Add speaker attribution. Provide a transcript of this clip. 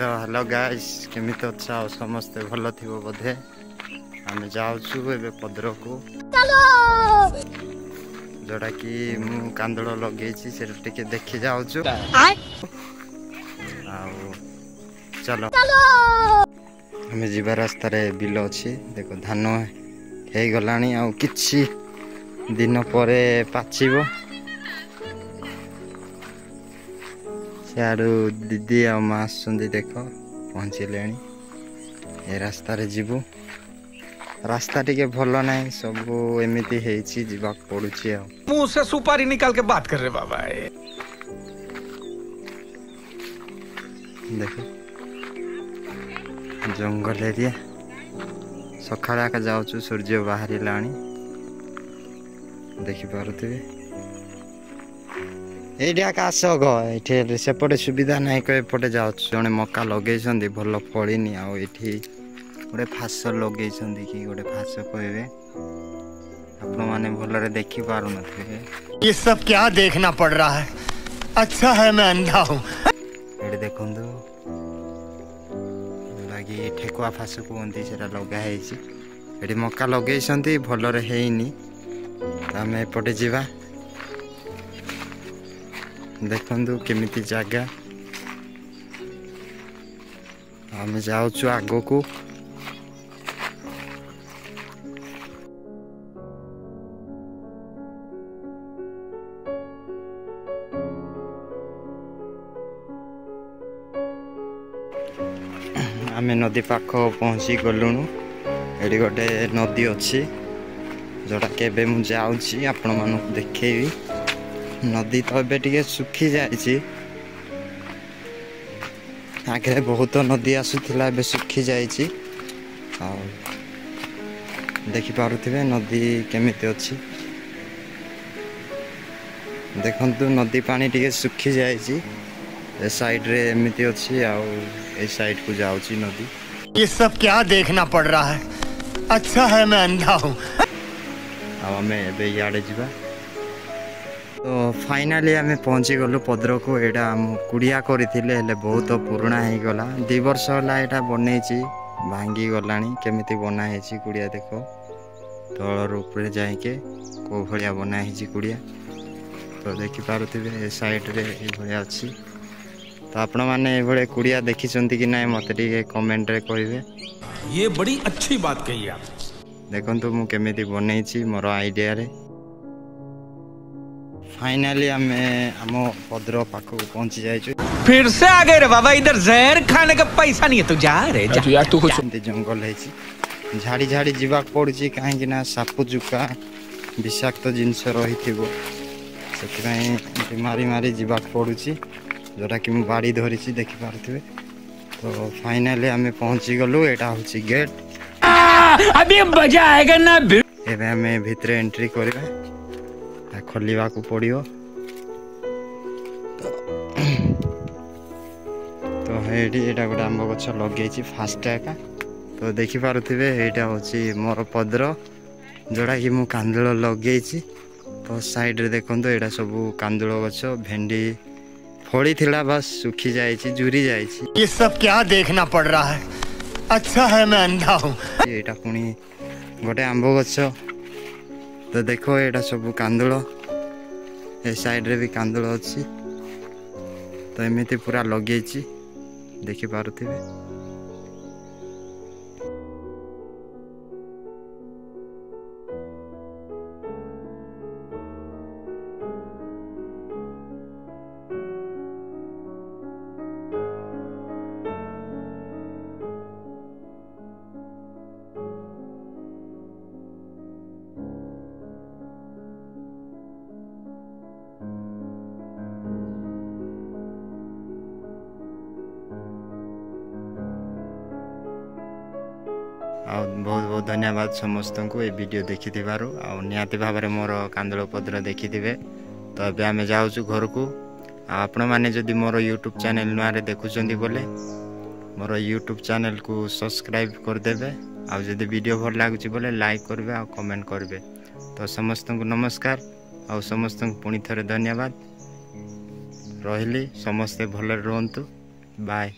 Speaker 1: तो hello guys केमिति अच्छा समस्ते भल थी बोधे आम जाऊँ ए पदर को जोड़ा कि मु कांदड़ लगे टे देखी जाऊँ चलो आम जीवा रास्ता बिल अच्छी देखो धान हो गला कि दिन पर पाचिब सियाड़ू दीदी आ माँ आसुँच देख पहुँचले ए रास्तार जीवु रास्ता टिके भल ना सब एमती जावाक पड़ुची
Speaker 2: मुंह से सुपारी निकाल के बात कर रहे बाबा
Speaker 1: देखो जंगल एरिया सकाळ जाऊँ सूर्य बाहर देखिपे ये आस ये सेपटे सुविधा ना कपटे जाऊँ जड़े मका लगे भल फलनी आठी गोटे फास लगे कि गोटे फास कहे आपण मैंने भल देखी पार न
Speaker 3: ये सब क्या देखना पड़ रहा है। अच्छा है मैं अंधा हूँ।
Speaker 1: ये देखु लगी ठेकुआ फास कहते से लगा ये मका लगे भल हैनी आम एपटे जावा देखु केमिति जगह आम जाऊँ आग को आम नदी पाख पहुँची गलुणु ये गोटे नदी अच्छी जोटा के मुझे जाऊँगी आपण मानक देखेबी नदी तो ए सुखी जाइए आगे बहुत नदी आसूला ए सुखी जाइए देखिपे नदी केमिति अच्छी देखु नदी पानी टे सुखी जाइए साइड रे एमती अच्छी ए साइड को जाऊँगी नदी।
Speaker 3: ये सब क्या देखना पड़ रहा है। अच्छा है मैं अंधा हूँ।
Speaker 1: आम इे जा तो फाइनाली आम पहुँची गलु पदर को यहाँ कुड़िया करते बहुत पुराणा हो गला 2 वर्ष है बनई भांगी गला केमिति बनाई कुड़िया देख तलर ऊपर जाके कौ भाया बनाई कुड़िया तो देखिपे साइड रे ये अच्छी तो आपण मैंने ये कुड़िया देखी कि ना मत कमेंट रे कहे।
Speaker 2: ये बड़ी अच्छी बात कही आप
Speaker 1: देखो मु केमिति बनई मोर आइडिया रे फाइनाली आम पदर पाख पहुंची जाइए।
Speaker 2: फिर से आ गए रे बाबा इधर जहर खाने का पैसा नहीं है तू जा रे यार तू कुछ
Speaker 1: जंगल है झाड़ी झाड़ी जावाक पड़ी कहीं साप जुका विषाक्त जिनस रही से मारी मारी जावाक पड़ुची जोटा कि मुझे बाड़ी धरी देखिपे तो फाइनाली आम पहुंची गलु यहाँ हूँ गेट
Speaker 2: अभी मजा आएगा ना
Speaker 1: आम भितर एंट्री करवा खोलवा को पड़ो तो ये गोटे आंब गछ लगे फास्ट एका तो देखिपे यहाँ हूँ मोर पदर जोड़ा कि मु कांदुल लगे तो साइड रे देखो यहाँ सब कांदुल गछ भेंडी फली थिला बस सुखी जाइए जुरी जाइए।
Speaker 3: ये सब क्या देखना पड़ रहा है। अच्छा है मैं अंधा हूँ।
Speaker 1: यहाँ पुणी गोटे आंब गछ तो देखो यहाँ सब कांदुल ए साइड रे भी कांदुल अच्छी तो एमती पूरा लगे देखिपे। बहुत बहुत धन्यवाद समस्त को ये वीडियो देखी निहाती भाव में मोर कांदुल पदर देखी तो अब आम जाऊँ घर को आपण मैंने जदि मोर यूट्यूब चैनल नुआ देखुं बोले मोर यूट्यूब चैनल को सब्सक्राइब करदे आदि वीडियो भल लगुच बोले लाइक करेंगे आ कमेंट करेंगे तो समस्त को नमस्कार आ समस्त को पुणी थे धन्यवाद रही समस्ते भल रुहतु बाय।